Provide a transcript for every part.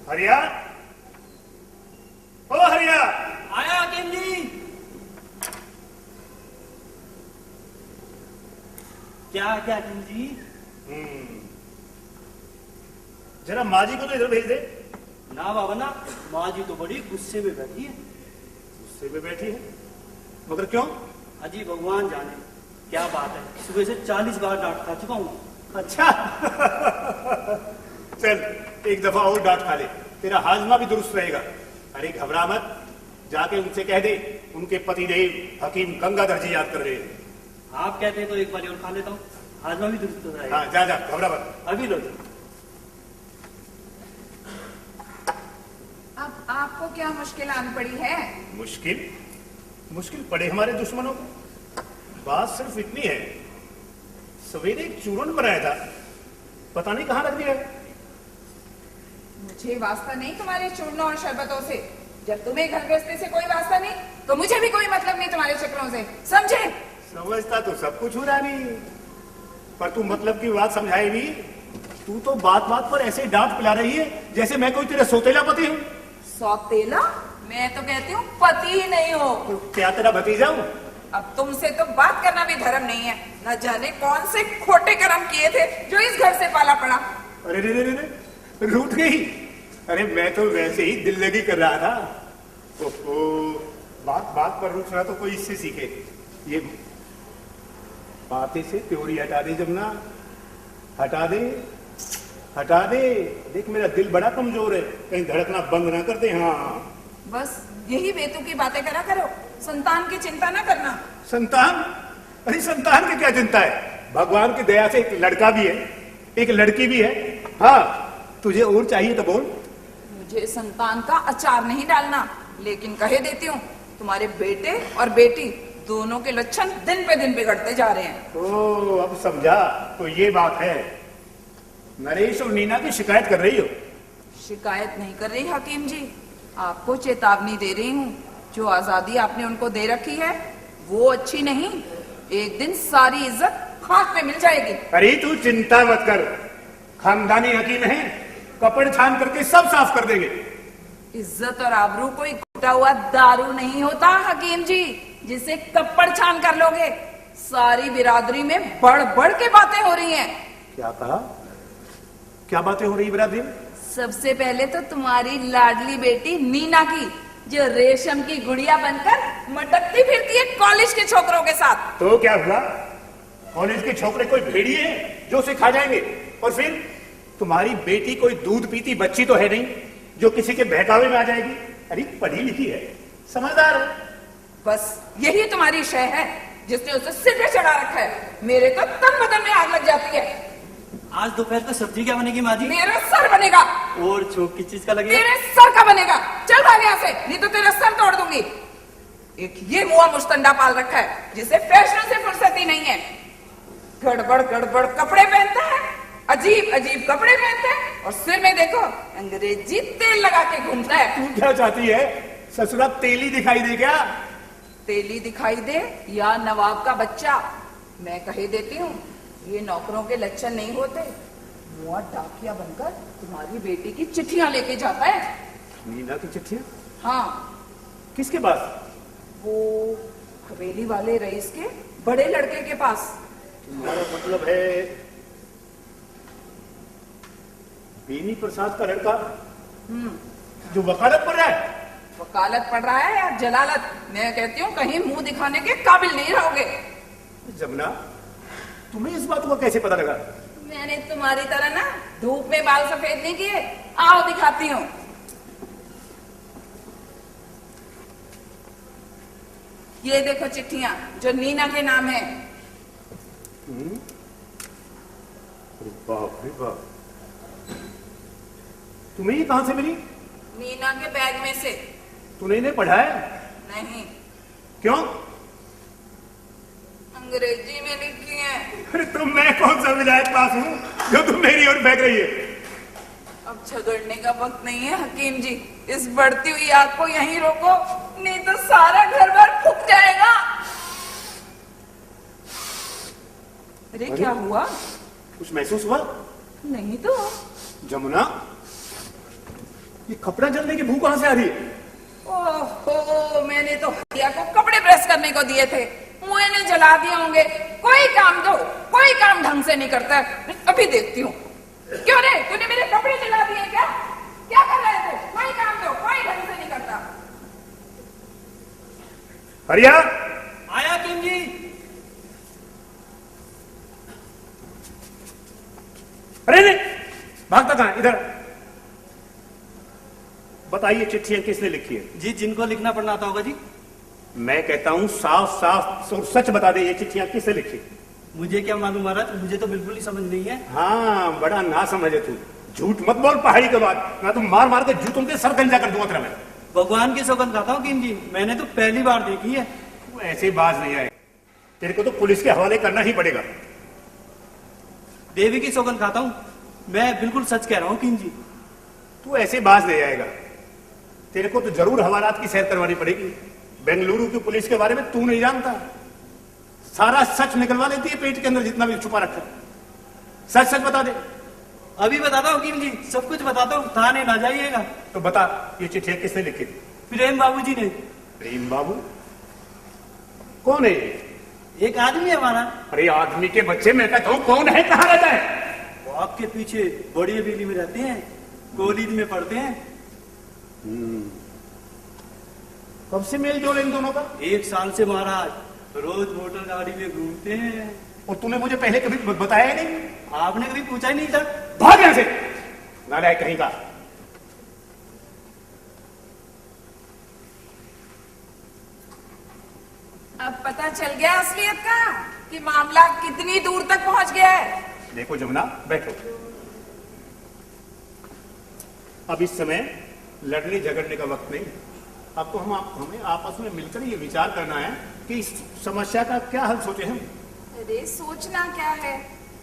हरिया, ओ हरिया। आया हकीम जी। क्या क्या हकीम जी? जरा माँ जी को तो इधर भेज दे। ना बाबा ना, माँ जी तो बड़ी गुस्से में बैठी है। गुस्से में बैठी है? मगर क्यों? अजी भगवान जाने क्या बात है, सुबह से 40 बार डांट खा चुका हूँ। अच्छा। चल एक दफा और डांट खा ले, तेरा हाजमा भी दुरुस्त रहेगा। अरे घबरा मत, जाके उनसे कह दे उनके पतिदेव हकीम गंगाधर जी याद कर रहे हैं। आप कहते हैं तो एक बार और खा लेता हूँ, हाजमा भी दुरुस्त हो जाएगा। हाँ जा जा, घबरा मत। अभी लो। अब आपको क्या मुश्किल आन पड़ी है? मुश्किल? मुश्किल पड़े हमारे दुश्मनों को। बात सिर्फ इतनी है, सवेरे एक चूरन बनाया था, पता नहीं कहाँ रख दिया। मुझे वास्ता नहीं तुम्हारे चूर्णों और शरबतों से। जब तुम्हें घर गृहस्थी से कोई वास्ता नहीं, तो मुझे भी कोई मतलब नहीं तुम्हारे चक्रों से, समझे? समझता तो सब कुछ हो रहा नहीं, पर तू मतलब की बात समझाए भी। तू तो बात बात पर ऐसे डांट पिला रही है जैसे मैं कोई तेरा सौतेला पति हूँ। सौतेला? मैं तो कहती हूँ पति ही नहीं हो। तो क्या तेरा भतीजा हूँ? अब तुमसे तो बात करना भी धर्म नहीं है। न जाने कौन से खोटे कर्म किए थे जो इस घर से पाला पड़ा। अरे रे रे रे रे, रूठ गई। अरे मैं तो वैसे ही दिल लगी कर रहा था। ओहो, बात बात पर रूठना तो कोई इससे सीखे। ये बातें से प्योरी हटा दे जमुना, हटा दे, हटा दे। देख मेरा दिल बड़ा कमजोर है, कहीं धड़कना बंद ना कर दे। हाँ बस यही बेतु की बातें करा करो, संतान की चिंता ना करना। संतान? अरे संतान की क्या चिंता है, भगवान की दया से एक लड़का भी है, एक लड़की भी है। हाँ तुझे और चाहिए तो बोल। मुझे संतान का अचार नहीं डालना, लेकिन कहे देती हूँ तुम्हारे बेटे और बेटी दोनों के लक्षण दिन पे दिन बिगड़ते जा रहे हैं। ओ अब समझा, तो ये बात है। नरेश और नीना की शिकायत कर रही हो? शिकायत नहीं कर रही हकीम जी, आपको चेतावनी दे रही हूँ। जो आजादी आपने उनको दे रखी है वो अच्छी नहीं। एक दिन सारी इज्जत खाक पे मिल जाएगी। अरे तू चिंता मत कर, खानदानी हकीम है, कपड़ छान करके सब साफ कर देंगे। इज्जत और आबरू कोई घुटा हुआ दारू नहीं होता हकीम जी, जिसे कपड़ छान कर लोगे। सारी बिरादरी में बढ़ बढ़ के बातें हो रही हैं। क्या कहा? क्या बातें हो रही बिरादरी में? सबसे पहले तो तुम्हारी लाडली बेटी नीना की, जो रेशम की गुड़िया बनकर मटकती फिरती है कॉलेज के छोकरों के साथ। तो क्या हुआ? कॉलेज के छोकरे कोई भेड़िए हैं जो उसे खा जाएंगे? और फिर तुम्हारी बेटी कोई दूध पीती बच्ची तो है नहीं जो किसी के बहकावे में आ जाएगी। अरे पढ़ी लिखी है, समझदार है। बस यही तुम्हारी शय है जिसने उसे सिर पे चढ़ा रखा है। मेरे तो तन बदन में आग लग जाती है। आज दोपहर को सब्जी क्या बनेगी माँ जी? मेरा सर बनेगा। और छोक किस चीज का लगेगा? तेरे सर का बनेगा। चल भाग यहाँ से, नहीं तो तेरा सर तोड़ दूंगी। एक ये मुआ मुस्तंडा पाल रखा है जिसे फैशन से फुर्सत ही नहीं है। गड़बड़ गड़बड़ कपड़े पहनता है, अजीब अजीब कपड़े पहनता है, और सिर में देखो अंग्रेजी तेल लगा के घूमता है। तू क्या चाहती है, ससुरा तेली दिखाई दे क्या? तेली दिखाई दे या नवाब का बच्चा, मैं कहे देती हूँ ये नौकरों के लक्षण नहीं होते। मुआ डाकिया बनकर तुम्हारी बेटी की चिट्ठियां लेके जाता है। नीना की चिट्ठियां? हाँ। किसके पास? वो हवेली वाले रईस के बड़े लड़के के पास। तुम्हारा मतलब है बेनी प्रसाद का लड़का जो वकालत पढ़ रहा है? वकालत पढ़ रहा है या जलालत, मैं कहती हूँ कहीं मुंह दिखाने के काबिल नहीं रहोगे। जमुना तुम्हें इस बात को कैसे पता लगा? मैंने तुम्हारी तरह ना धूप में बाल सफेद नहीं किए। आओ दिखाती हूँ। ये देखो चिट्ठियां जो नीना के नाम है। बाप रे बाप, तुम्हें ये कहां से मिली? नीना के बैग में से। तूने इन्हें पढ़ा है? नहीं। क्यों? अंग्रेजी में लिखी है। अरे तो मैं कौन सा विलायत पास हूँ जो तुम मेरी ओर फेंक रही है? अब झगड़ने का वक्त नहीं है हकीम जी, इस बढ़ती हुई आग को यहीं रोको, नहीं तो सारा घर बार फूक जाएगा। अरे क्या हुआ? कुछ महसूस हुआ? नहीं तो। जमुना ये कपड़ा जलने की बू कहां से आ रही है? ओहो, मैंने तो हरिया को कपड़े प्रेस करने को दिए थे, मुझे ने जला दिए होंगे। कोई काम दो, कोई काम ढंग से नहीं करता। अभी देखती हूँ। क्यों रे, तूने मेरे कपड़े जला दिए क्या? क्या कर रहे थे? कोई काम दो, कोई ढंग से नहीं करता। हरिया, आया किम जी। अरे नहीं, भागता कहां? इधर बताइए, चिट्ठियां किसने लिखी है? जी, जिनको लिखना पढ़ना आता होगा जी। मैं कहता हूं साफ साफ और सच बता दे, ये चिट्ठियां किसने लिखी? मुझे क्या मालूम महाराज, मुझे तो बिल्कुल ही समझ नहीं है। हाँ, बड़ा ना समझे तू। झूठ मत बोल पहाड़ी के बाद, मैं तो मार मार के जूतों के सर गंजा कर दूंगा तेरा मैं। भगवान की सौगंध खाता हूँ किम जी, मैंने तो पहली बार देखी है। तू ऐसे बाज नहीं आए, तेरे को तो पुलिस के हवाले करना ही पड़ेगा। देवी की सौगंध खाता हूँ, मैं बिल्कुल सच कह रहा हूँ किम जी। तू ऐसे बाज नहीं आएगा, तेरे को तो जरूर हवालात की सैर करवानी पड़ेगी। बेंगलुरु की पुलिस के बारे में तू नहीं जानता, सारा सच निकलवा लेती है पेट के अंदर जितना भी छुपा रखा। सच सच बता दे। अभी बताता हूँ किम जी, सब कुछ बताता हूँ, थाने ना जाइएगा। तो बता, ये चिट्ठियां किसने लिखी थी? प्रेम बाबू जी ने। प्रेम बाबू कौन है ये? एक आदमी है हमारा। अरे आदमी के बच्चे, मैं कहता हूँ कौन है, कहाँ रहता है? वो आपके पीछे बड़ी हवेली में रहते हैं, कॉलेज में पढ़ते हैं। कब से मेल जोल इन दोनों का? 1 साल से महाराज, रोज मोटर गाड़ी में घूमते हैं। और तूने मुझे पहले कभी बताया ही नहीं? आपने कभी पूछा ही नहीं था। भाग यहां से, नालायक कहीं का। अब पता चल गया असलियत का कि मामला कितनी दूर तक पहुंच गया है। देखो जमुना, बैठो। अब इस समय लड़ने झगड़ने का वक्त नहीं। अब तो हमें आपस में मिलकर ये विचार करना है कि इस समस्या का क्या हल सोचे हम। अरे सोचना क्या है,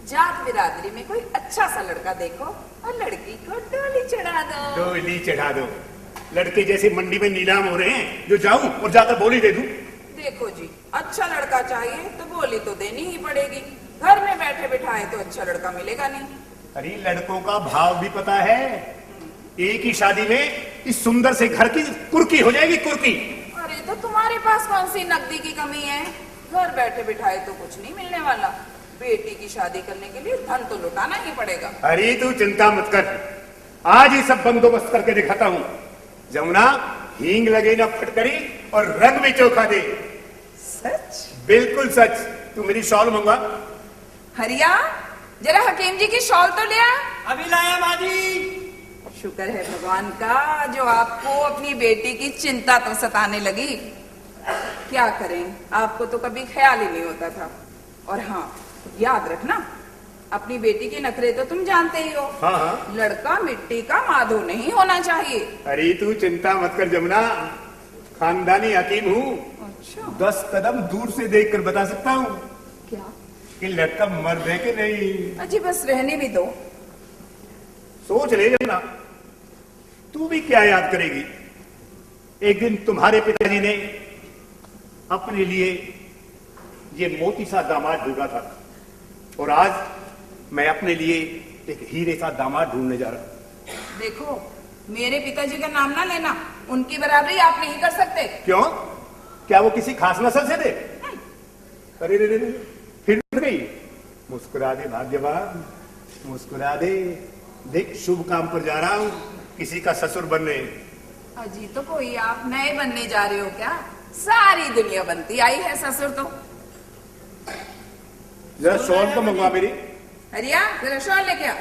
जाट बिरादरी में कोई अच्छा सा लड़का देखो और लड़की को डोली चढ़ा दो। डोली चढ़ा दो? लड़के जैसे मंडी में नीलाम हो रहे हैं, जो जाऊं और जाकर बोली दे दूं? देखो जी, अच्छा लड़का चाहिए तो बोली तो देनी ही पड़ेगी। घर में बैठे बिठाए तो अच्छा लड़का मिलेगा नहीं। अरे लड़कों का भाव भी पता है। एक ही शादी में इस सुंदर से घर की कुर्की हो जाएगी, कुर्की। अरे तो तुम्हारे पास कौन सी नकदी की कमी है? घर बैठे बिठाए तो कुछ नहीं मिलने वाला। बेटी की शादी करने के लिए धन तो लुटाना ही पड़ेगा। अरे तू चिंता मत कर, आज ही सब बंदोबस्त करके दिखाता हूँ। जमुना, हींग लगे ना फटकरी और रंग भी चौखा दे। सच? बिल्कुल सच। तू मेरी शॉल मंगवा। हरिया, जरा हकीम जी की शॉल तो ले आ। अभी लाया माजी। शुक्र है भगवान का जो आपको अपनी बेटी की चिंता तो सताने लगी। क्या करें, आपको तो कभी ख्याल ही नहीं होता था। और हाँ, याद रखना, अपनी बेटी के नखरे तो तुम जानते ही हो। हाँ हाँ। लड़का मिट्टी का माधो नहीं होना चाहिए। अरे तू चिंता मत कर जमुना, खानदानी हकीम हूँ। अच्छा। 10 कदम दूर से देखकर बता सकता हूँ क्या? कि लड़का मर्द है कि नहीं। अजी बस रहने भी दो। सोच ले जमुना, तू भी क्या याद करेगी। एक दिन तुम्हारे पिताजी ने अपने लिए ये मोती सा दामाद ढूंढा था, और आज मैं अपने लिए एक हीरे सा दामाद ढूंढने जा रहा हूं। देखो, मेरे पिताजी का नाम ना लेना, उनकी बराबरी आप नहीं कर सकते। क्यों? क्या वो किसी खास नस्ल से थे? अरे रे रे रे, फिर उठ गई। मुस्कुरा दे भाग्यवान, मुस्कुरा दे। देख, शुभ काम पर जा रहा हूं, किसी का ससुर बनने। अजी तो कोई आप नए बनने जा रहे हो क्या? सारी दुनिया बनती आई है ससुर तो। जरा शॉल तो मंगवा मेरी। हरिया, जरा शॉल लेके आ।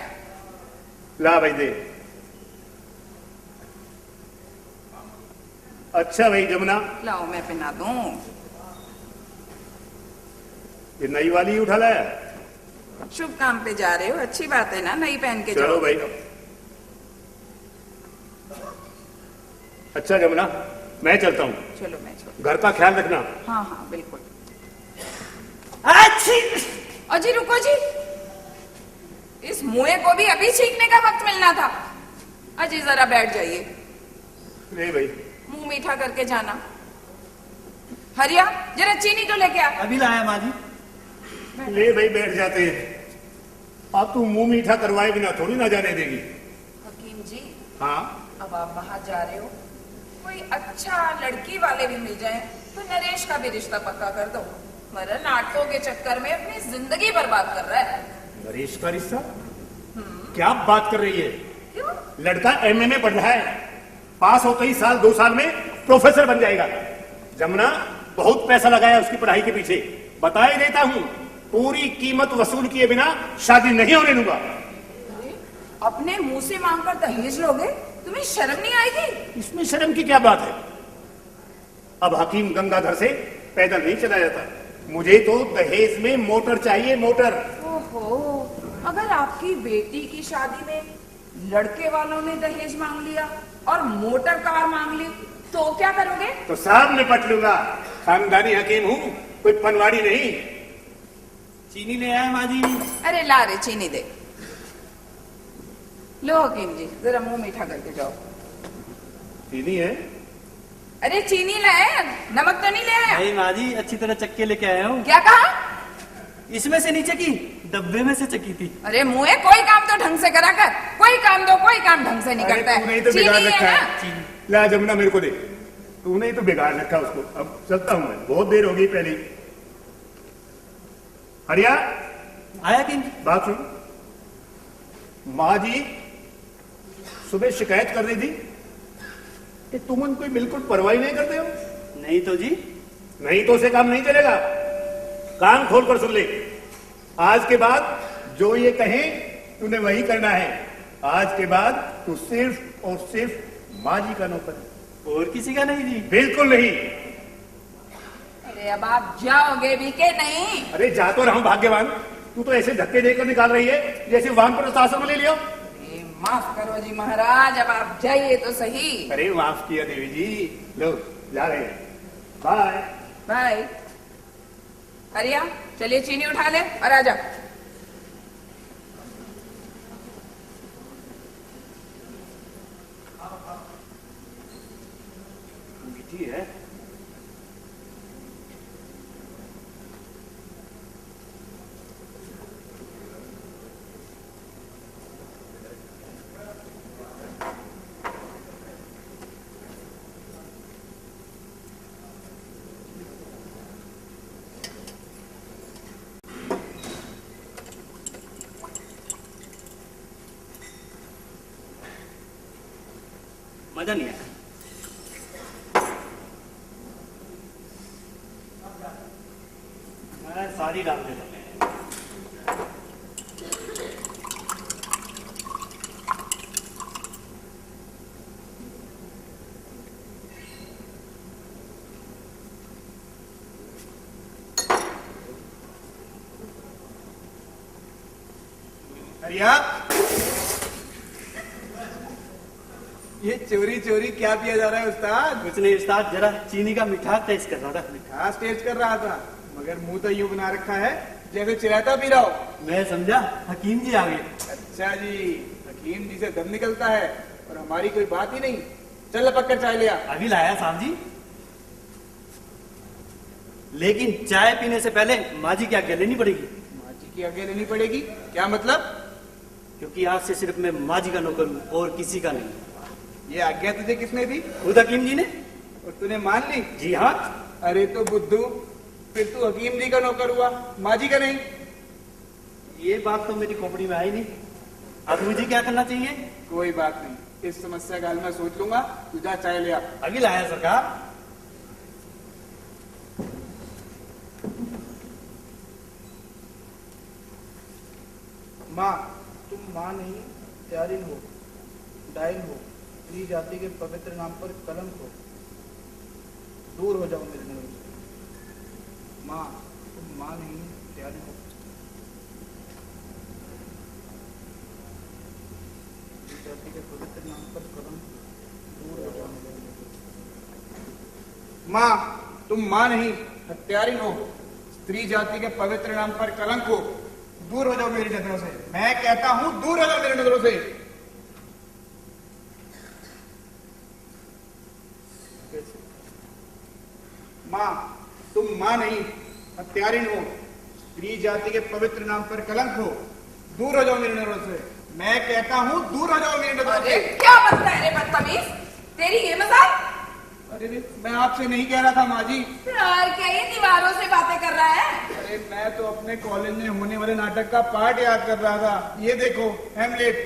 ला भाई दे। अच्छा भाई जमुना, लाओ मैं पहना दूं। ये नई वाली उठा लाया? शुभ काम पे जा रहे हो, अच्छी बात है ना, नई पहन के चलो जाओ। भाई। अच्छा जमुना, मैं चलता हूँ। चलो मैं छोड़। घर का ख्याल रखना। हाँ हाँ बिल्कुल। अच्छी। अजी रुको जी, इस मुए को भी अभी छींकने का वक्त मिलना था। अजी जरा बैठ जाइए। नहीं भाई। मुंह मीठा करके जाना। हरिया, जरा चीनी तो लेके आ। अभी लाया माजी। ले भाई, बैठ जाते हैं। अब तू मुंह मीठा करवाए बिना थोड़ी ना जाने देगी। हकीम जी, हाँ अब आप बाहर जा रहे हो, कोई अच्छा लड़की वाले भी मिल जाए तो नरेश का भी रिश्ता पक्का कर दो, वरना नाटकों के चक्कर में अपनी जिंदगी बर्बाद कर रहा है। नरेश का रिश्ता? क्या बात कर रही है? क्यों? लड़का एमए में पढ़ रहा है, पास होते ही साल 2 साल में प्रोफेसर बन जाएगा। जमुना, बहुत पैसा लगाया उसकी पढ़ाई के पीछे, बता ही देता हूं, पूरी कीमत वसूल किए बिना शादी नहीं होने दूंगा। अपने मुंह से मांगकर दहेज लोगे? तुम्हें शर्म नहीं आएगी? इसमें शर्म की क्या बात है? अब हकीम गंगाधर से पैदल नहीं चला जाता, मुझे तो दहेज में मोटर चाहिए, मोटर। ओहो, अगर आपकी बेटी की शादी में लड़के वालों ने दहेज मांग लिया और मोटर कार मांग ली तो क्या करोगे? तो सब निपट लूंगा, खानदानी हकीम हूं, कोई पनवाड़ी नहीं। चीनी ले आए माँ जी। अरे ला रे, चीनी दे। लो हकीम जी, जरा मुंह मीठा करके जाओ। चीनी है? अरे चीनी लाए, नमक तो नहीं ले आया? नहीं माँ जी, अच्छी तरह चक्के लेके आया हूँ। क्या कहा? इसमें से नीचे की, डब्बे में से चक्की थी। अरे मुँह, कोई काम तो ढंग से करा कर, कोई काम दो, कोई काम ढंग से नहीं अरे करता तूने ही है। तो बिगाड़ चीनी रखा है है। ना? चीनी। ला जमुना, मेरे को दे, तूने ही तो बिगाड़ रखा उसको। अब चलता हूं मैं, बहुत देर हो गई पहले। हरिया, आया कि बात सुन। माँ जी सुबह शिकायत कर रही थी कि तुम उनको बिल्कुल परवाह नहीं करते हो। नहीं तो जी। नहीं तो उसे काम नहीं चलेगा, कान खोल कर सुन ले। आज के बाद जो ये कहें तूने वही करना है। आज के बाद तू सिर्फ और सिर्फ माँ जी का नौकर है, और किसी का नहीं जी। बिल्कुल नहीं। अरे अब आप जाओगे भी के नहीं? अरे जा तो रहा हूं भाग्यवान, तू तो ऐसे धक्के देकर निकाल रही है जैसे वानप्रस्थ आश्रम में ले लियो। अरे माफ करो जी महाराज, अब आप जाइए तो सही। अरे माफ किया देवी जी, लो जा रहे हैं, बाय बाय। हरिया, चलिए चीनी उठा ले और आ जा। मीठी है। मजा नहीं आया। मैं सारी डाल देता हूँ। हरिया, ये चोरी चोरी क्या पिया जा रहा है उस्ताद? कुछ नहीं उस्ताद, जरा चीनी का मिठास टेस्ट कर रहा था। मिठास टेस्ट कर रहा था, मगर मुंह तो यूं बना रखा है जैसे चिराता पी रहा हो। मैं समझा हकीम जी आ गए। अच्छा जी, हकीम जी से दम निकलता है और हमारी कोई बात ही नहीं। चल पकड़ चाय ले आ। अभी लाया साहब जी। लेकिन चाय पीने से पहले माँ जी की आज्ञा लेनी पड़ेगी। माँ जी की आज्ञा लेनी पड़ेगी? क्या मतलब? क्योंकि आज से सिर्फ मैं माँ जी का नौकर हूँ और किसी का नहीं। ये आज्ञा तुझे किसने दी? खुद हकीम जी ने। और तूने मान ली? जी हाँ। अरे तो बुद्धू, फिर तू हकीम जी का नौकर हुआ, माँ जी का नहीं। ये बात तो मेरी खोपड़ी में आई नहीं। अब मुझे क्या करना चाहिए? कोई बात नहीं, इस समस्या का हल मैं सोच लूंगा। तू जा चाय ले आ। अभी लाया सरकार। माँ, तुम माँ नहीं, त्यारिन हो, डाइन हो, स्त्री जाति के पवित्र नाम पर कलंक हो, दूर हो जाओ मेरे नजर से। माँ, तुम माँ नहीं, त्यारिन हो, स्त्री जाति के पवित्र नाम पर कलंक हो, दूर हो जाओ मेरे नजर से। माँ, तुम माँ नहीं, हत्यारिन हो, स्त्री जाति के पवित्र नाम पर कलंक हो, दूर हो जाओ मेरी नजरों से। मैं कहता हूं दूर हो जाओ मेरी नजरों से। माँ, तुम माँ नहीं, हत्यारिन हो, स्त्री जाति के पवित्र नाम पर कलंक हो, दूर हो जाओ मेरी नजरों से। मैं कहता हूँ दूर हो जाओ मेरी नजरों अरे से। क्या बनता है रे बदतमीज, तेरी ये मजाल? अरे मैं आपसे नहीं कह रहा था माँ जी। यार क्या ये दीवारों से बातें कर रहा है? अरे मैं तो अपने कॉलेज में होने वाले नाटक का पार्ट याद कर रहा था। ये देखो हेमलेट।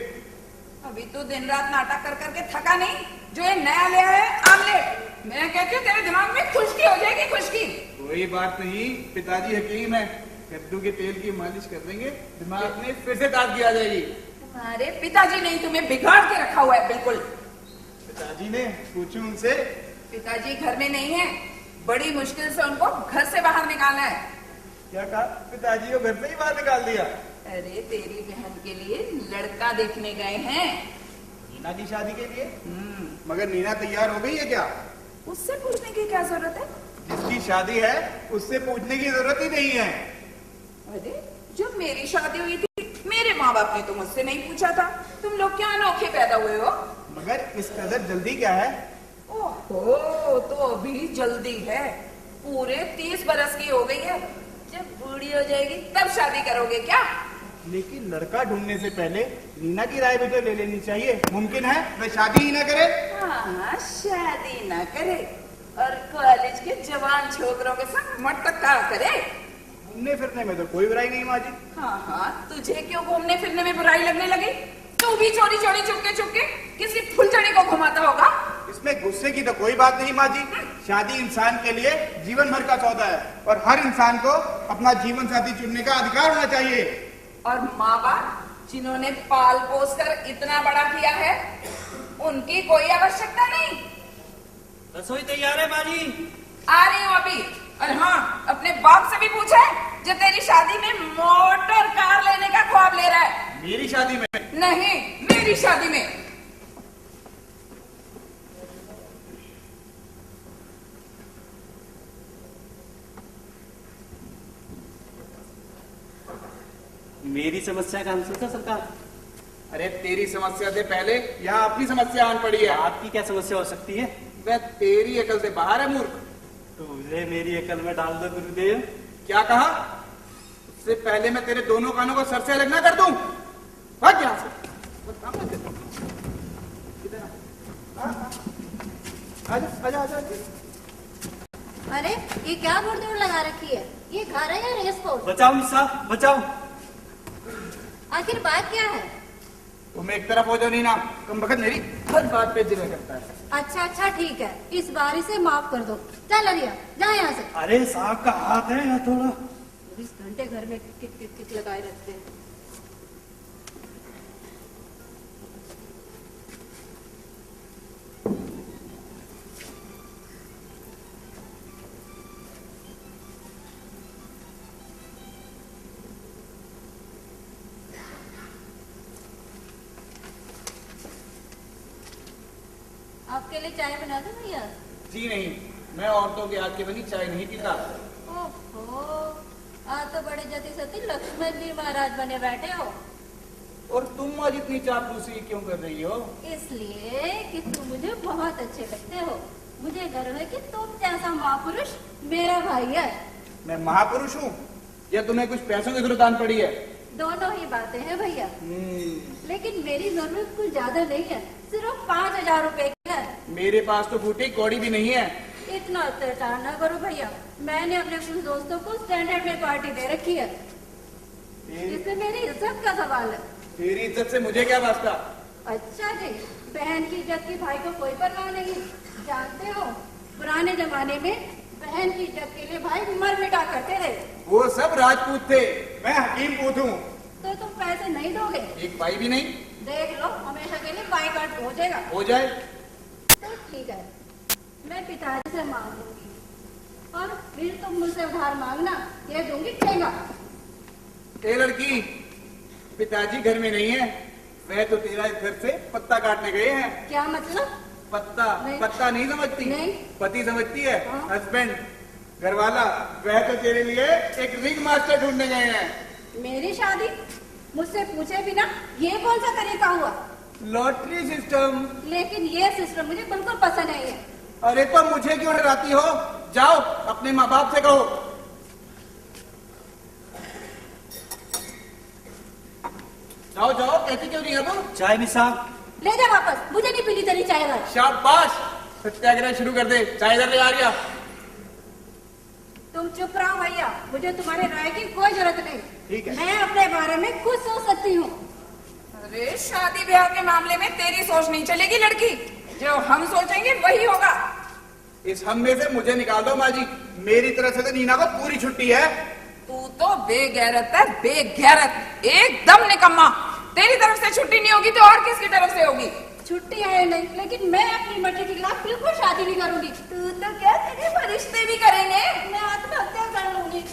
अभी तो दिन रात नाटक कर करके थका नहीं? जो ये नया ले आया है आमलेट, मैं कहती हूँ तेरे दिमाग में खुश्की हो जाएगी, खुश्की। कोई बात नहीं, पिताजी हकीम है, कद्दू के तेल की मालिश कर देंगे, दिमाग में फिर से ताजगी आ जाएगी। तुम्हारे पिताजी नहीं तुम्हें बिगाड़ के रखा हुआ है बिल्कुल। पिताजी ने पूछूं उनसे? पिताजी घर में नहीं है, बड़ी मुश्किल से उनको घर से बाहर निकालना है। क्या कहा? पिताजी को घर से ही बाहर निकाल दिया? अरे तेरी बहन के लिए लड़का देखने गए हैं। नीना की शादी के लिए? मगर नीना तैयार हो गई है क्या? उससे पूछने की क्या जरूरत है? जिसकी शादी है उससे पूछने की जरूरत ही नहीं है। अरे जब मेरी शादी हुई थी मेरे माँ बाप ने तो मुझसे नहीं पूछा था। तुम लोग क्या अनोखे पैदा हुए हो? मगर इस कदर जल्दी क्या है? ओहो, तो अभी जल्दी है। पूरे 30 बरस की हो गई है। जब बूढ़ी हो जाएगी तब शादी करोगे क्या? लेकिन लड़का ढूंढने से पहले नीना की राय भी तो ले लेनी चाहिए। मुमकिन है वह शादी ही ना करे? हाँ, शादी ना करे और कॉलेज के जवान छोकरों के साथ मटका करे। घूमने फिरने में तो कोई बुराई नहीं माँ जी। हाँ, तुझे क्यों घूमने फिरने में बुराई लगने लगी? तू भी चोरी चोरी चुपके चुपके किसी फुलझड़ी को घुमाता होगा। इसमें गुस्से की तो कोई बात नहीं माँ जी। शादी इंसान के लिए जीवन भर का सौदा है और हर इंसान को अपना जीवन साथी चुनने का अधिकार होना चाहिए। और माँ बाप जिन्होंने पाल पोस कर इतना बड़ा किया है, उनकी कोई आवश्यकता नहीं। रसोई तैयार है माँ जी। आ रही हूँ अभी। और हाँ, अपने बाप से भी पूछे जो तेरी शादी में मोटर कार लेने का ख्वाब ले रहा है। मेरी शादी में? नहीं, मेरी शादी में। मेरी समस्या का हल था सरकार। अरे तेरी समस्या से पहले यहाँ अपनी समस्या आन पड़ी है। आपकी क्या समस्या हो सकती है? वह तेरी अकल से बाहर है मूर्ख। मुझे मेरी अकल में डाल दो गुरुदेव। क्या कहा? उससे पहले मैं तेरे दोनों कानों को सर से अलग ना कर दूं। भाग यहाँ से। इधर आ। आजा आजा आजा। अरे ये क्या भुड़दौड़ लगा रखी है? ये घर है या रेस कोर्स? बचाओ मिस्सा, बचाओ। आखिर बात क्या है? तुम एक तरफ हो जाओ नीना, तुम बखत मेरी हर बात पे जिद करता है। अच्छा अच्छा ठीक है, इस बारी से माफ कर दो। चल अरिया जा यहाँ से। अरे साहब का हाथ है या थोड़ा। 24 घंटे घर में किक किक किक लगाए रखते हैं। आपके लिए चाय बना दूं भैया? जी नहीं, मैं औरतों के हाथ की बनी चाय नहीं पीता। ओहो, आज तो बड़े जति सती लक्ष्मण जी महाराज बने बैठे हो। और तुम आज इतनी चापलूसी क्यों कर रही हो? इसलिए कि तुम मुझे बहुत अच्छे लगते हो। मुझे गर्व है कि तुम जैसा महापुरुष मेरा भाई है। मैं महापुरुष हूँ या तुम्हें कुछ पैसों की जरूरत आन पड़ी है? दोनों ही बातें हैं भैया। लेकिन मेरी जरूरत कुछ ज्यादा नहीं है, सिर्फ 5000 रुपए की है। मेरे पास तो फूटी कौड़ी भी नहीं है। इतना अत्याचार न करो भैया, मैंने अपने कुछ दोस्तों को स्टैंडर्ड में पार्टी दे रखी है। इसमें मेरी इज्जत का सवाल है। तेरी इज्जत से मुझे क्या वास्ता? अच्छा जी, बहन की इज्जत की भाई को कोई परवाह नहीं। जानते हो, पुराने जमाने में बहन की इज्जत के लिए भाई मर मिटा करते रहे। वो सब राजपूत थे, मैं हकीम पूत हूँ। तो तुम पैसे नहीं दोगे? एक भाई भी नहीं। देख लो, हमेशा के लिए बाई कार्ड हो जाएगा। हो जाए तो ठीक है, मैं पिताजी से मांग लूंगी और फिर तुम मुझसे उधार मांगना, ये दूंगी ठेंगा। ए लड़की, पिताजी घर में नहीं है, वह तो तेरा इस घर से पत्ता काटने गए हैं। क्या मतलब? पत्ता नहीं। पत्ता नहीं समझती? नहीं। पति समझती है। हाँ। हस्बैंड, घरवाला। वह तो तेरे लिए एक रिंग मास्टर ढूंढने गए हैं। मेरी शादी मुझसे पूछे बिना ये कौन सा तरीका हुआ? Lottery system. लेकिन ये सिस्टम मुझे बिल्कुल पसंद नहीं है। अरे तो मुझे क्यों डराती हो? जाओ अपने माँ बाप से कहो। जाओ जाओ, कहती क्यों नहीं है तुम? चाय भी साहब। ले जा वापस, मुझे नहीं पीनी तेरी चाय वाय। शाबाश, सत्याग्रह शुरू कर दे। चाय इधर ले आ गया। तुम चुप रहो भैया, मुझे तुम्हारे राय की कोई जरूरत नहीं। ठीक है। मैं अपने बारे में खुद सोच सकती हूँ। अरे शादी ब्याह के मामले में तेरी सोच नहीं चलेगी लड़की, जो हम सोचेंगे वही होगा। इस हम में से मुझे निकाल दो माँ जी, मेरी तरफ से तो नीना को पूरी छुट्टी है। तू तो बेगैरत है, बेगैरत, एकदम निकम्मा। तेरी तरफ से छुट्टी नहीं होगी तो और किसकी तरफ से होगी? छुट्टी है नहीं, लेकिन मैं अपनी मर्जी के खिलाफ बिल्कुल शादी नहीं करूंगी। तू तो क्या तेरे फरिश्ते भी करेंगे? मैं आत्महत्या कर लूंगी।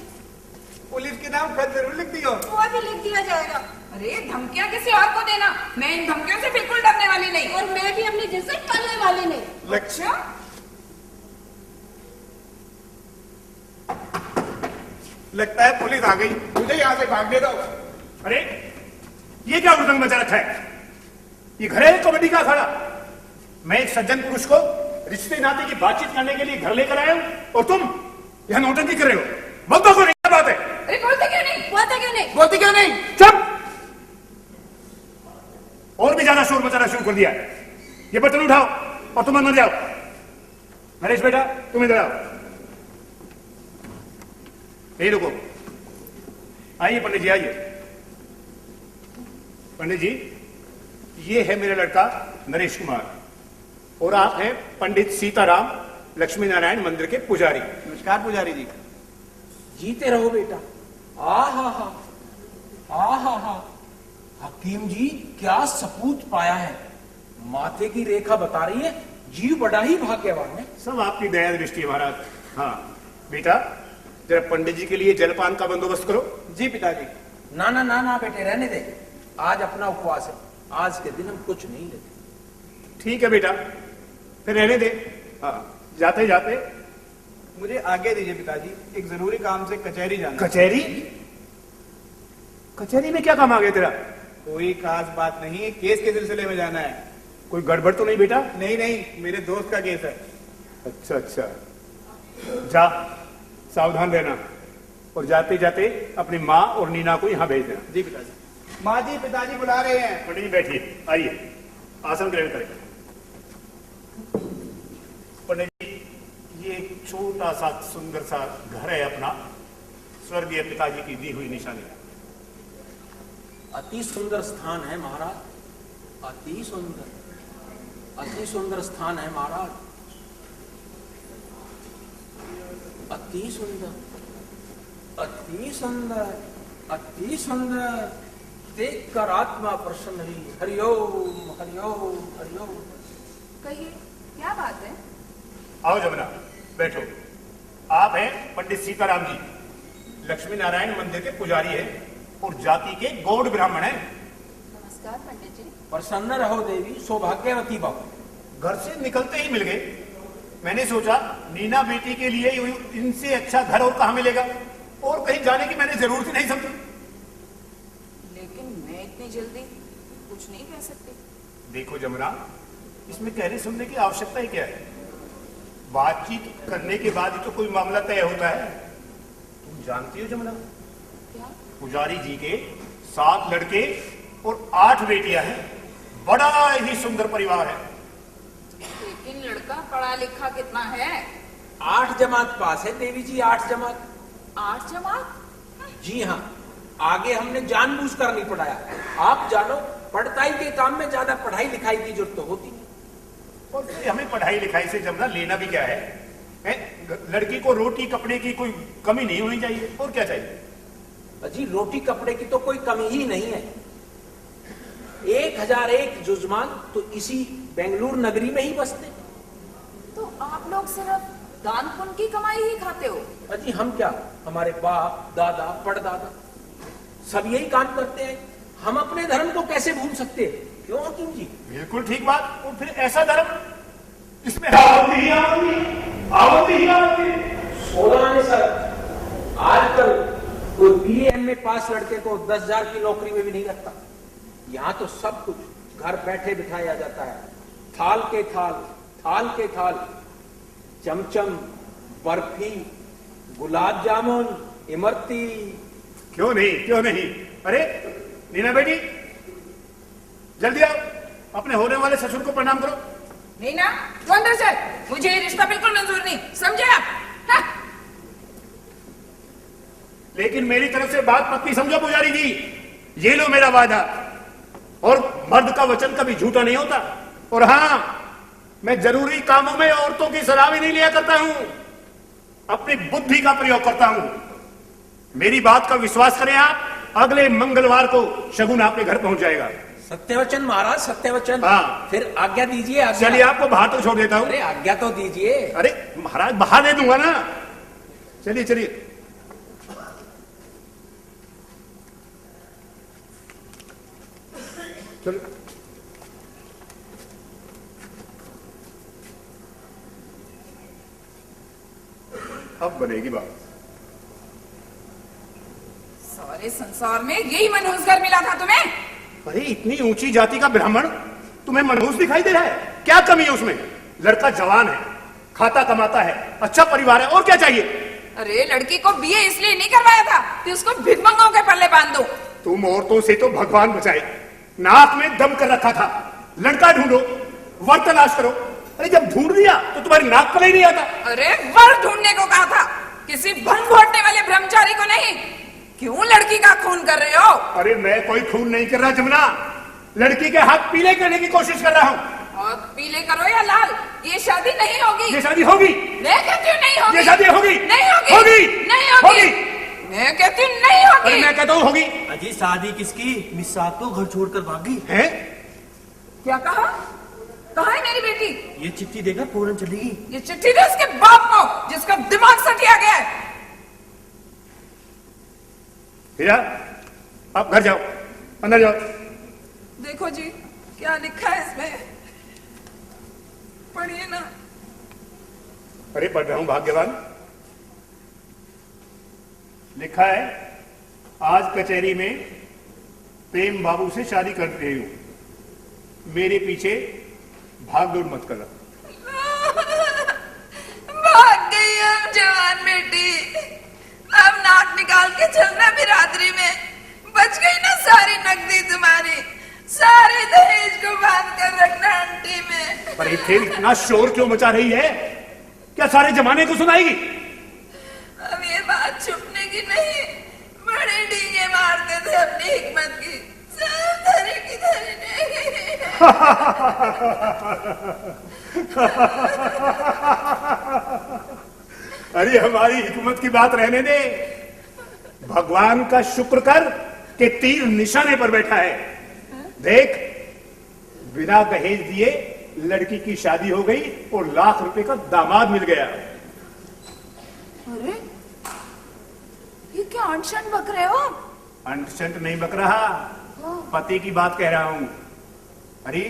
पुलिस के नाम खत जरूर लिख दियो। वो भी लिख दिया जाएगा। अरे धमकियां किसी और को देना, मैं इन धमकियों से बिल्कुल डरने वाली नहीं। और मैं भी अपनी जिद से टलने वाली नहीं। अच्छा, लगता है पुलिस आ गई। मुझे यहाँ से भागने दो। अरे ये क्या उल्टन मचा रखा है? ये घर है कबड्डी का अखाड़ा? मैं एक सज्जन पुरुष को रिश्ते नाते की बातचीत करने के लिए घर लेकर आया हूं और तुम यहां नौटंकी कर रहे हो। बोलते को नहीं, क्या बात है? अरे बोलते क्यों नहीं? बोलते क्यों नहीं? बोलती क्यों नहीं? चुप! और भी ज्यादा शोर मचाना शुरू कर दिया है। ये बर्तन उठाओ और तुम अंदर जाओ। नरेश बेटा, तुम इधर आओ। यही रुको। आइए पंडित जी, आइए। पंडित जी, ये है मेरा लड़का नरेश कुमार और आप हैं पंडित सीताराम लक्ष्मी नारायण मंदिर के पुजारी। नमस्कार पुजारी जी। जीते रहो बेटा। आ हा हकीम जी, क्या सपूत पाया है। माथे की रेखा बता रही है, जीव बड़ा ही भाग्यवान है। सब आपकी दया दृष्टि है महाराज। हाँ बेटा, जरा पंडित जी के लिए जलपान का बंदोबस्त करो। जी पिताजी। ना ना ना ना बेटे, रहने दे, आज अपना उपवास है। आज के दिन हम कुछ नहीं लेते। ठीक है बेटा, फिर रहने दे। हाँ, जाते जाते मुझे आगे दीजिए पिताजी, एक जरूरी काम से कचहरी जाना है। कचहरी? कचहरी में क्या काम आ गया तेरा? कोई खास बात नहीं है, केस के सिलसिले में जाना है। कोई गड़बड़ तो नहीं बेटा? नहीं नहीं, मेरे दोस्त का केस है। अच्छा अच्छा, जा, सावधान रहना और जाते जाते अपनी माँ और नीना को यहाँ भेज देना। जी पिताजी। माँ जी, पिताजी बुला रहे हैं। पंडित जी बैठिए, आइए, आसन ग्रहण करें। पंडित जी, ये एक छोटा सा सुंदर सा घर है अपना, स्वर्गीय पिताजी की दी हुई निशानी। अति सुंदर स्थान है महाराज, अति सुंदर, अति सुंदर स्थान है महाराज, अति सुंदर, अति सुंदर, अति सुंदर। देख कर आत्मा प्रसन्न हुई। हरिओम हरिओम हरिओम। कहिए, क्या बात है? आओ जमुना, बैठो। आप हैं पंडित सीताराम जी, लक्ष्मी नारायण मंदिर के पुजारी हैं और जाति के गौड़ ब्राह्मण हैं। नमस्कार पंडित जी। प्रसन्न रहो देवी, सौभाग्यवती बाबू। घर से निकलते ही मिल गए। मैंने सोचा नीना बेटी के लिए इनसे अच्छा घर और कहां मिलेगा, और कहीं जाने की मैंने जरूरत ही नहीं समझी। लेकिन मैं इतनी जल्दी कुछ नहीं कह सकती। देखो जमुना, इसमें कहने सुनने की आवश्यकता ही क्या है? बातचीत करने के बाद ही तो कोई मामला तय होता है। तुम जानती हो जमुना, क्या? पुजारी जी के 7 लड़के और 8 बेटियां हैं। बड़ा ही सुंदर परिवार है। लेकिन लड़का पढ़ा लिखा कितना है? 8 जमात पास है देवी जी, 8 जमात। 8 जमात? जी हाँ, आगे हमने जानबूझकर नहीं पढ़ाया। आप जानो, पढ़ताई के काम में ज्यादा पढ़ाई लिखाई की जरूरत तो होती नहीं। और फिर हमें पढ़ाई लिखाई से जमुना लेना भी क्या है? लड़की को रोटी कपड़े की कोई कमी नहीं होनी चाहिए, और क्या चाहिए? अजी, रोटी कपड़े की तो कोई कमी ही नहीं है। 1001 जुजमान तो इसी बेंगलुरु नगरी में ही बसते। तो आप लोग सिर्फ दान पुण्य की कमाई ही खाते हो? अजी हम क्या, हमारे बाप दादा परदादा सब यही काम करते हैं। हम अपने धर्म को कैसे भूल सकते हैं? क्यों हकीम जी? बिल्कुल ठीक बात। और फिर ऐसा धर्म जिसमें आवती ही आवती। 16 ने सर, आजकल कोई BA MA पास लड़के को 10,000 की नौकरी में भी नहीं रखता। यहाँ तो सब कुछ घर बैठे बिठाया जाता है। थाल के थाल, थाल के थाल, चमचम, बर्फी, गुलाब जामुन, इमरती। क्यों नहीं, क्यों नहीं। अरे नीना बेटी, जल्दी आओ, अपने होने वाले ससुर को प्रणाम करो। नहीं ना, तू अंदर चल, मुझे ये रिश्ता बिल्कुल मंजूर नहीं, समझे आप? हाँ? लेकिन मेरी तरफ से बात पक्की समझो पुजारी जी, ये लो मेरा वादा, और मर्द का वचन कभी झूठा नहीं होता। और हाँ, मैं जरूरी कामों में औरतों की सलाह भी नहीं लिया करता हूं, अपनी बुद्धि का प्रयोग करता हूं। मेरी बात का विश्वास करें आप, अगले मंगलवार को शगुन आपके घर पहुंच जाएगा। सत्यवचन महाराज, सत्यवचन। हाँ। फिर आज्ञा दीजिए। आज्ञा। चलिए, आपको बाहर तो छोड़ देता हूं। अरे आज्ञा तो दीजिए। अरे महाराज, बाहर दे दूंगा ना। चलिए चलिए। चलो। अब बनेगी बात। सारे संसार में यही मनहूस घर मिला था तुम्हें? अरे इतनी ऊंची जाति का ब्राह्मण तुम्हें मनहूस दिखाई दे रहा है? क्या कमी है उसमें? लड़का जवान है, खाता कमाता है, अच्छा परिवार है, और क्या चाहिए? अरे लड़की को बीए इसलिए नहीं करवाया था कि उसको भिखमंगों के पल्ले बांध दो। तुम औरतों से तो भगवान बचाए, नाक में दम कर रखा था। लड़का ढूंढो, वर तलाश करो। अरे जब ढूंढ लिया तो तुम्हारी नाक पर ही नहीं आता। अरे वर ढूंढने को कहा था, किसी भंग घोटने वाले ब्रह्मचारी को नहीं। क्यों लड़की का खून कर रहे हो? अरे मैं कोई खून नहीं कर रहा जमुना, लड़की के हाथ पीले करने की कोशिश कर रहा हूँ। और पीले करो या लाल, ये शादी नहीं होगी। ये शादी होगी। मैं कहती हूँ नहीं होगी। ये शादी होगी। नहीं होगी। होगी। नहीं होगी। मैं कहती हूँ नहीं होगी। अरे मैं कहता हूँ होगी। अजी शादी किसकी? मिस साहब तो घर छोड़कर भागी है? क्या कहा? कहाँ है मेरी बेटी? ये चिट्ठी देकर फौरन चलेगी। ये चिट्ठी दे उसके बाप को, जिसका दिमाग सटिया गया है। हीरा, आप घर जाओ, अंदर जाओ। देखो जी, क्या लिखा है इसमें, पढ़िए ना। अरे पढ़ रहा हूं भाग्यवान। लिखा है, आज कचहरी में प्रेम बाबू से शादी कर रही हूं, मेरे पीछे भाग दौड़ मत करना। भाग गई हम जवान बेटी, अब नाक निकाल के चलना बिरादरी में। बच गई ना सारी नकदी तुम्हारी, सारे दहेज को बांध कर रखना अंटी में। पर फिर इतना शोर क्यों मचा रही है? क्या सारे जमाने को सुनाएगी? अब ये बात छुपने की नहीं, बड़े डींगे मारते थे अपनी हिकमत की, सब धरे की धरे अरे हमारी हिकमत की बात रहने दे, भगवान का शुक्र कर कि तीर निशाने पर बैठा है। देख, बिना दहेज दिए लड़की की शादी हो गई और लाख रुपए का दामाद मिल गया। अरे ये क्या अनशन बक रहे हो? अंशंट नहीं बक रहा, पति की बात कह रहा हूं। अरे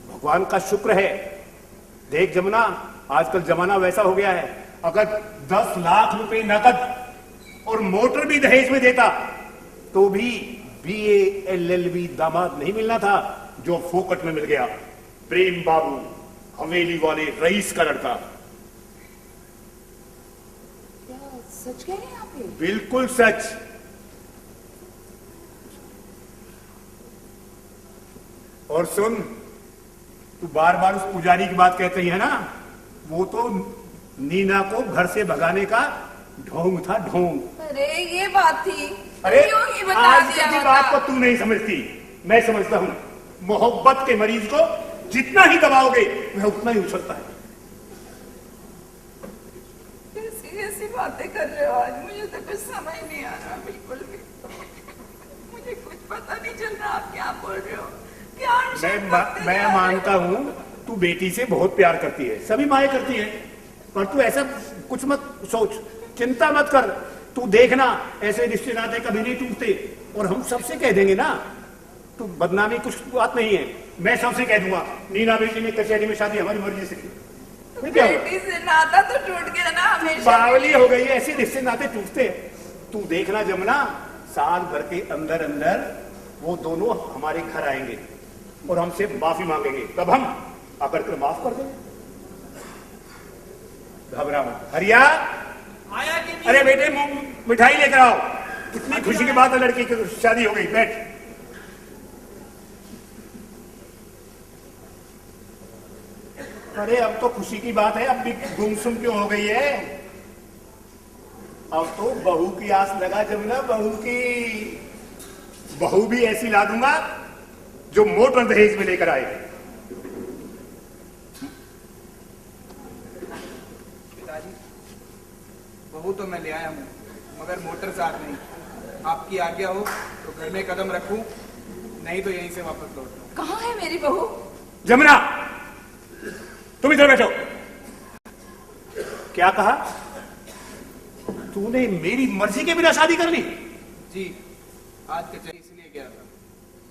भगवान का शुक्र है। देख जमुना, आजकल जमाना वैसा हो गया है, अगर 10 लाख रुपए नकद और मोटर भी दहेज में देता तो भी BA LLB दामाद नहीं मिलना था, जो फोकट में मिल गया। प्रेम बाबू, हवेली वाले रईस का लड़का। क्या सच कह रहे हैं आप? ये बिल्कुल सच। और सुन, तू बार बार उस पुजारी की बात कहते ही है ना, वो तो नीना को घर से भगाने का ढोंग था, ढोंग। अरे ये बात थी। अरे क्यों ही बता आज दिया की होता? बात को तू नहीं समझती, मैं समझता हूं। मोहब्बत के मरीज को जितना ही दबाओगे वह उतना ही उछलता है। कैसी ऐसी बातें कर रहे हो आज? मुझे तो कुछ समझ नहीं आ रहा, बिल्कुल भी। मुझे कुछ पता नहीं चल रहा आप क्या बोल रहे हो। क्या मैं मानता हूं तू बेटी से बहुत प्यार करती है, सभी माएं करती हैं, पर तू ऐसा कुछ मत सोच, चिंता मत कर। तू देखना, ऐसे रिश्ते नाते कभी नहीं टूटते, और हम सबसे कह देंगे ना, तू बदनामी कुछ बात नहीं है, मैं सबसे कह दूंगा नीना बेटी ने कचहरी में शादी हमारी मर्जी से की। क्या हुआ? बेटी से नाता तो टूट गया ना हमेशा। बावली हो गई, ऐसे रिश्ते नाते टूटते। तू देखना जमुना, साल भर के अंदर अंदर वो दोनों हमारे घर आएंगे और हमसे माफी मांगेंगे, तब हम आकर कर माफ कर देंगे। घबरा मत। हरिया, आया कि नहीं? अरे बेटे मिठाई लेकर आओ। इतनी खुशी की बात है, लड़की की शादी हो गई। बैठ। अरे अब तो खुशी की बात है, अब भी गुमसुम क्यों हो गई है? अब तो बहू की आस लगा जमुना, बहू की। बहू भी ऐसी ला दूंगा जो मोटर दहेज में लेकर आए। पिताजी, बहू तो मैं ले आया हूँ, मगर मोटर साथ नहीं। आपकी आज्ञा हो तो घर में कदम रखूं, नहीं तो यहीं से वापस लौटूं। कहाँ है मेरी बहू? जमुना, तुम इधर बैठो। क्या कहा? तूने मेरी मर्जी के बिना शादी कर ली? जी, आज कचहरी इसलिए गया था।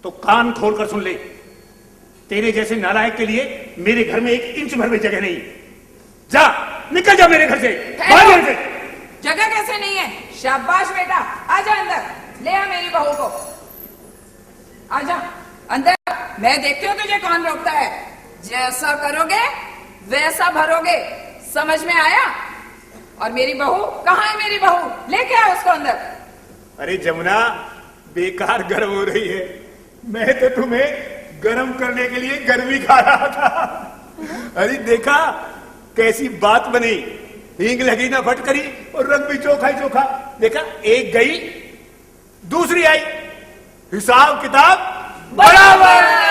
तो कान खोल कर सुन ले, तेरे जैसे नालायक के लिए मेरे घर में 1 इंच भर में जगह नहीं। जा, निकल जा मेरे घर से, बाहर घर से। जगह कैसे नहीं है? शाबाश बेटा, आजा अंदर, ले आ मेरी बहू को। आजा अंदर, मैं देखती हूँ तुझे कौन रोकता है। जैसा करोगे वैसा भरोगे, समझ में आया? और मेरी बहू कहाँ है? मेरी बहू लेके आ उसको अंदर। अरे जमुना, बेकार गर्म हो रही है। मैं तो तुम्हें गर्म करने के लिए गर्मी खा रहा था। अरे देखा कैसी बात बनी, हींग लगी ना फटकरी, और रंग भी चोखा ही चोखा। देखा, एक गई दूसरी आई, हिसाब किताब बराबर।